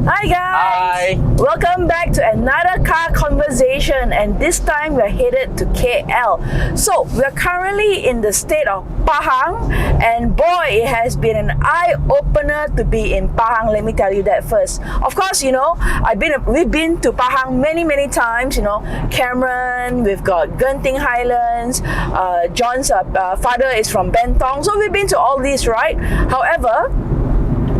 Hi guys! Hi! Welcome back to another car conversation, and this time we're headed to KL. So we're currently in the state of Pahang, and boy, it has been an eye-opener to be in Pahang, let me tell you that first. Of course, you know, we've been to Pahang many times, you know, Cameron, we've got Genting Highlands, John's father is from Bentong, so we've been to all these, right? However,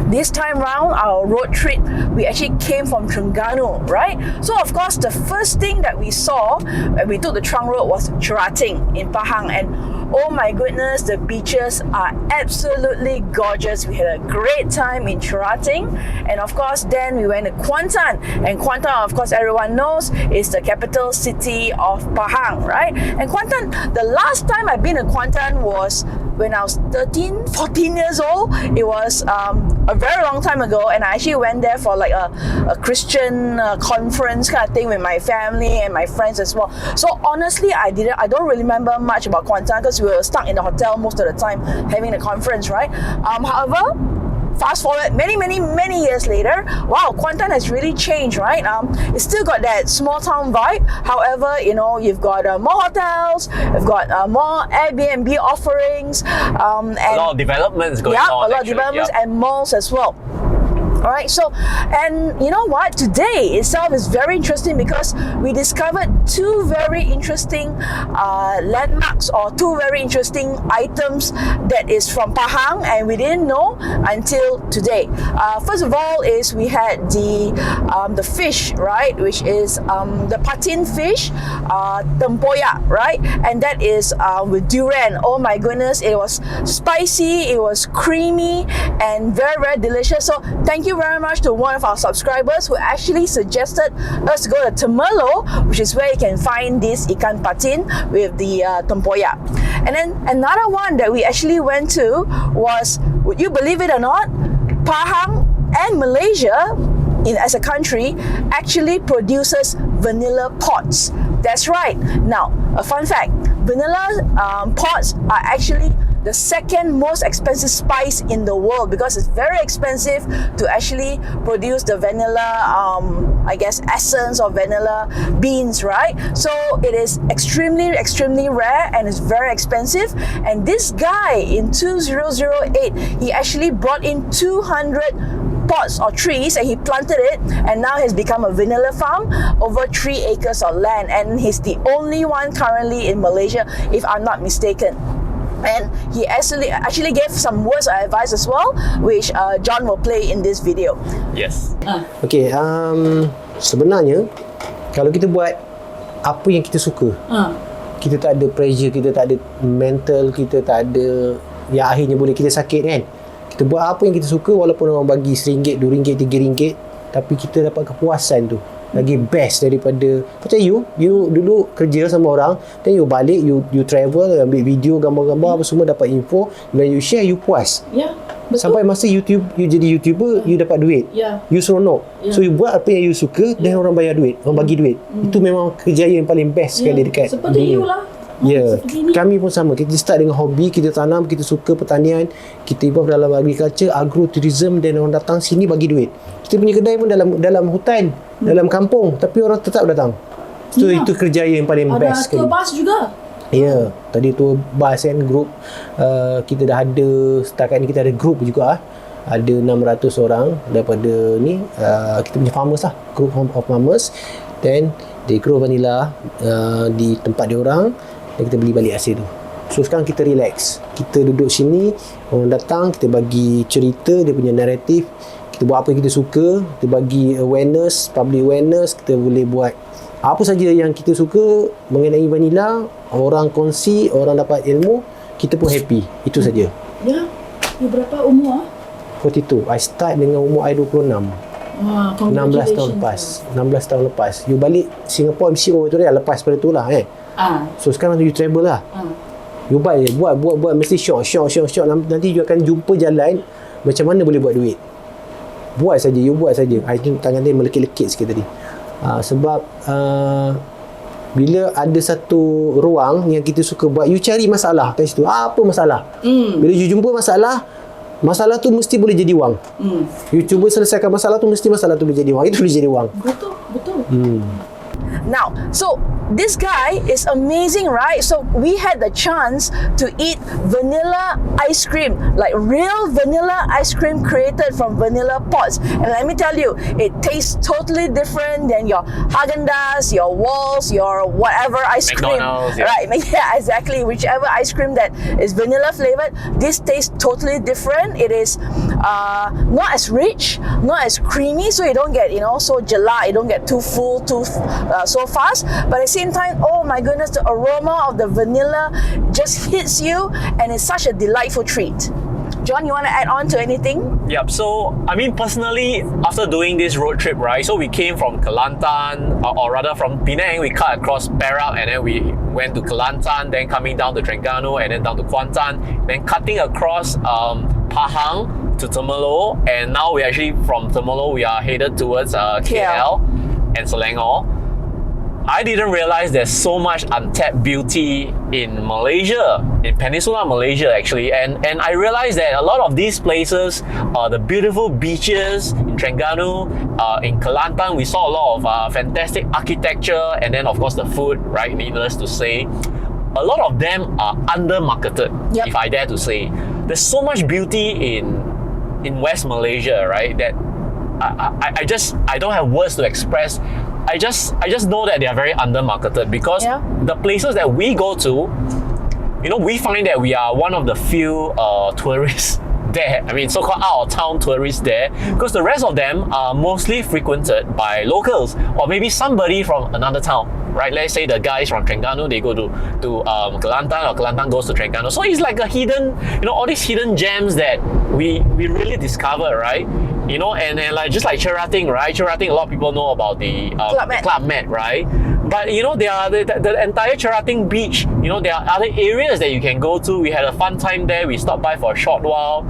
this time round, our road trip, we actually came from Terengganu, right? So of course, the first thing that we saw when we took the trunk road was Cherating in Pahang, and oh my goodness, the beaches are absolutely gorgeous. We had a great time in Cherating, and of course, then we went to Kuantan, and Kuantan, of course, everyone knows is the capital city of Pahang, right? And Kuantan, the last time I've been to Kuantan was when I was 13, 14 years old. It was a very long time ago, and I actually went there for like a Christian conference kind of thing with my family and my friends as well. So honestly, I don't really remember much about Kuantan because we were stuck in the hotel most of the time having the conference, right? However, fast forward many years later, wow, Kuantan has really changed, right? It's still got that small town vibe. However, you know, you've got more hotels, you've got more Airbnb offerings, and a lot of developments going on. Yeah, a lot of developments and malls as well. Alright, so, and you know what, today itself is very interesting because we discovered two very interesting landmarks, or two very interesting items that is from Pahang, and we didn't know until today. First of all is we had the fish, right, which is the patin fish, tempoyak, right, and that is with durian. Oh my goodness, it was spicy, it was creamy, and very delicious. So thank you very much to one of our subscribers who actually suggested us to go to Temerloh, which is where you can find this ikan patin with the tempoyak. And then another one that we actually went to was, would you believe it or not, Pahang and Malaysia as a country actually produces vanilla pots. That's right. Now, a fun fact, vanilla pots are actually the second most expensive spice in the world because it's very expensive to actually produce the vanilla, I guess, essence or vanilla beans, right? So it is extremely rare and it's very expensive. And this guy in 2008, he actually brought in 200 pots or trees and he planted it, and now has become a vanilla farm over 3 acres of land, and he's the only one currently in Malaysia, if I'm not mistaken. And he actually gave some words of advice as well, which John will play in this video. Yes. Okay, sebenarnya kalau kita buat apa yang kita suka, kita tak ada pressure, kita tak ada mental, kita tak ada yang akhirnya boleh kita sakit kan. Kita buat apa yang kita suka, walaupun orang bagi RM1, RM2, RM3, tapi kita dapat kepuasan tu lagi best daripada, macam you dulu kerja sama orang, then you balik, you travel, ambil video, gambar-gambar, apa semua, dapat info, dan you share, you puas. Ya, betul. Sampai masa you jadi YouTuber, you dapat duit. You seronok. So you buat apa yang you suka, dan orang bayar duit, orang bagi duit. Itu memang kejayaan yang paling best sekali dekat seperti dunia. you lah. Ya, kami pun sama. Kita start dengan hobi, kita tanam, kita suka pertanian, kita involve dalam agriculture, agrotourism, dan orang datang sini bagi duit. Kita punya kedai pun dalam hutan, dalam kampung, tapi orang tetap datang. So itu kerjaya yang paling best sekali. Ada tour bus juga. Ya, tadi tour bus kan, group kita dah ada, setakat ni kita ada group juga. Ada 600 orang daripada ni, kita punya farmers lah, group of farmers. Then they grow vanilla di tempat dia orang, dan kita beli balik hasil tu. So sekarang kita relax, kita duduk sini, orang datang, kita bagi cerita, dia punya naratif, kita buat apa yang kita suka, kita bagi awareness, public awareness, kita boleh buat apa saja yang kita suka mengenai vanilla, orang kongsi, orang dapat ilmu, kita pun happy. Itu saja. Ya, you berapa umur? 42. I start dengan umur I 26. 16 tahun lepas. 16 tahun lepas. You balik Singapore MCO tu dah lepas pada tu lah kan. So sekarang you travel lah. You buat mesti short. Nanti you akan jumpa jalan macam mana boleh buat duit. Buat saja, you buat saja. Tangan dia melekit-lekit sikit tadi. Sebab bila ada satu ruang yang kita suka buat, you cari masalah kat situ. Apa masalah? Bila you jumpa masalah, masalah tu mesti boleh jadi wang. You cuba selesaikan masalah tu, mesti masalah tu boleh jadi wang. Itu boleh jadi wang. Betul. Now, so this guy is amazing, right? So we had the chance to eat vanilla ice cream, like real vanilla ice cream created from vanilla pods. And let me tell you, it tastes totally different than your Haagen-Dazs, your Walls, your whatever ice cream. McDonald's, yeah. Right? Yeah, exactly. Whichever ice cream that is vanilla flavored, this tastes totally different. It is not as rich, not as creamy, so you don't get, so gela, you don't get too full, so fast. But at the same time, oh my goodness, the aroma of the vanilla just hits you, and it's such a delightful treat. John, you want to add on to anything? Yep. So, I mean, personally, after doing this road trip, right? So we came from Kelantan, or rather from Penang, we cut across Perak, and then we went to Kelantan, then coming down to Terengganu, and then down to Kuantan, then cutting across Pahang to Temerloh, and now we actually from Temerloh we are headed towards KL and Selangor. I didn't realize there's so much untapped beauty in Malaysia, in Peninsular Malaysia actually, and I realized that a lot of these places, the beautiful beaches in Terengganu, in Kelantan, we saw a lot of fantastic architecture, and then of course the food, right, needless to say. A lot of them are under-marketed, if I dare to say. There's so much beauty in West Malaysia, right, that I don't have words to express. I just know that they are very under-marketed because the places that we go to, we find that we are one of the few tourists there. I mean, so-called out-of-town tourists there, because the rest of them are mostly frequented by locals or maybe somebody from another town, right? Let's say the guys from Terengganu, they go to Kelantan, or Kelantan goes to Terengganu. So it's like a hidden, all these hidden gems that we really discover, right? And like just like Cherating, right? Cherating, a lot of people know about the Club Med, right? But there are the entire Cherating beach. There are other areas that you can go to. We had a fun time there. We stopped by for a short while.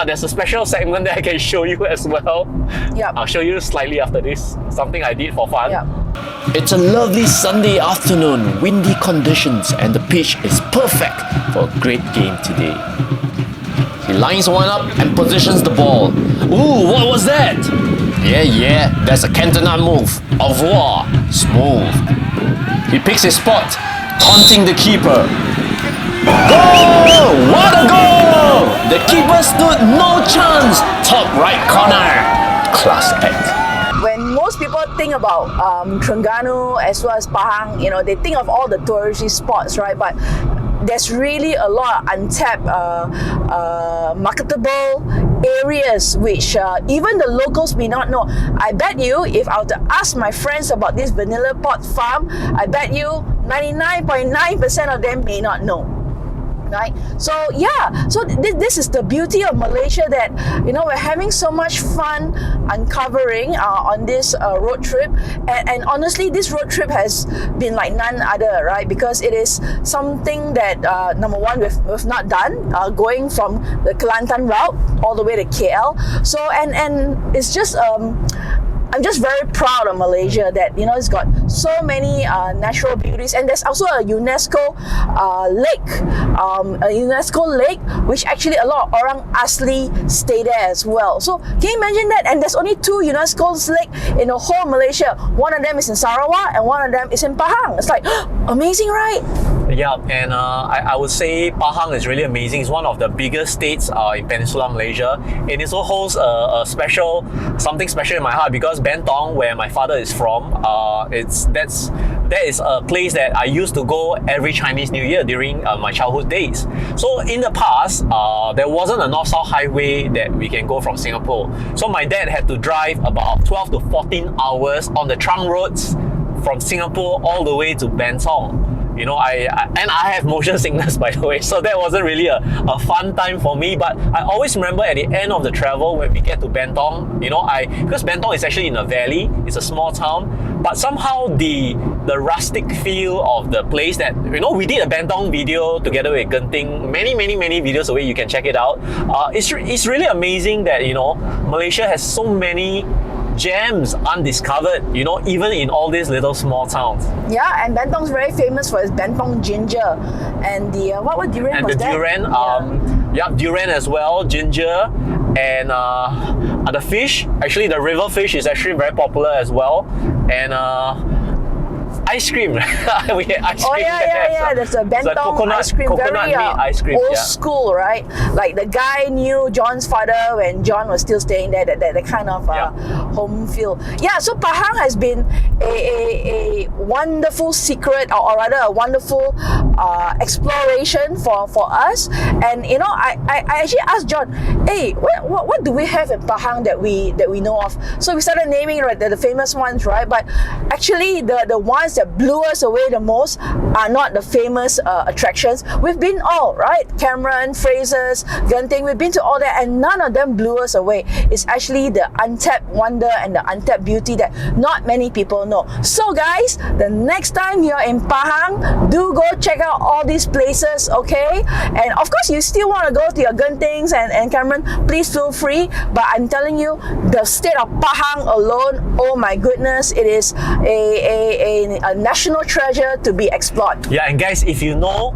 There's a special segment that I can show you as well. I'll show you slightly after this. Something I did for fun. It's a lovely Sunday afternoon, windy conditions, and the pitch is perfect for a great game today. He lines one up and positions the ball. Ooh, what was that? Yeah, that's a Cantona move. Au revoir. Smooth. He picks his spot, taunting the keeper. Goal! What a goal! The keeper stood no chance. Top right corner. Class act. When most people think about Terengganu as well as Pahang, they think of all the touristy spots, right? But there's really a lot of untapped, marketable areas which even the locals may not know. I bet you, if I were to ask my friends about this vanilla pot farm, I bet you 99.9% of them may not know. Right? So this is the beauty of Malaysia, that we're having so much fun uncovering on this road trip, and honestly this road trip has been like none other, right? Because it is something that number one we've not done, going from the Kelantan route all the way to KL. So and it's just I'm just very proud of Malaysia that it's got so many natural beauties, and there's also a UNESCO lake, which actually a lot of orang asli stay there as well. So can you imagine that? And there's only 2 UNESCO's lake in the whole Malaysia. One of them is in Sarawak, and one of them is in Pahang. It's like amazing, right? Yeah, and I would say Pahang is really amazing. It's one of the biggest states in Peninsular Malaysia, and it also holds something special in my heart, because Bentong, where my father is from, that is a place that I used to go every Chinese New Year during my childhood days. So in the past, there wasn't a north-south highway that we can go from Singapore. So my dad had to drive about 12 to 14 hours on the trunk roads from Singapore all the way to Bentong. I have motion sickness, by the way, so that wasn't really a fun time for me. But I always remember at the end of the travel, when we get to Bentong, because Bentong is actually in a valley, it's a small town, but somehow the rustic feel of the place that, we did a Bentong video together with Genting, many videos away, you can check it out. It's really amazing that, Malaysia has so many gems undiscovered, even in all these little small towns. Yeah, and Bentong's very famous for its Bentong ginger, and the what durian and was the that? durian, Yep, durian as well, ginger, and the fish. Actually, the river fish is actually very popular as well, and ice cream. We had ice cream. Oh yeah. There's a bentong ice cream, coconut very meat ice cream. old school, right? Like the guy knew John's father when John was still staying there. That kind of home feel. Yeah. So Pahang has been a wonderful secret, or rather a wonderful exploration for us. And you know, I actually asked John, hey, what do we have in Pahang that we know of? So we started naming the famous ones, right? But actually, the ones that blew us away the most are not the famous attractions. We've been all, right? Cameron, Fraser's, Genting, we've been to all that, and none of them blew us away. It's actually the untapped wonder and the untapped beauty that not many people know. So guys, the next time you're in Pahang, do go check out all these places, okay? And of course, you still want to go to your Gentings and Cameron, please feel free. But I'm telling you, the state of Pahang alone, oh my goodness, it is a national treasure to be explored. Yeah, and guys, if you know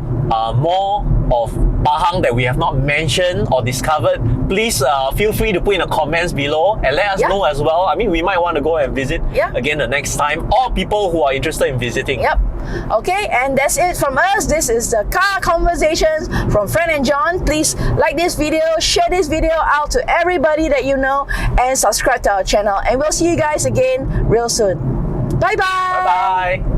more of Pahang that we have not mentioned or discovered, please feel free to put in the comments below and let us know as well. I mean, we might want to go and visit again the next time, or people who are interested in visiting. Yep. Okay, and that's it from us. This is the Car Conversations from Fran and John. Please like this video, share this video out to everybody that you know, and subscribe to our channel. And we'll see you guys again real soon. Bye-bye. Bye-bye.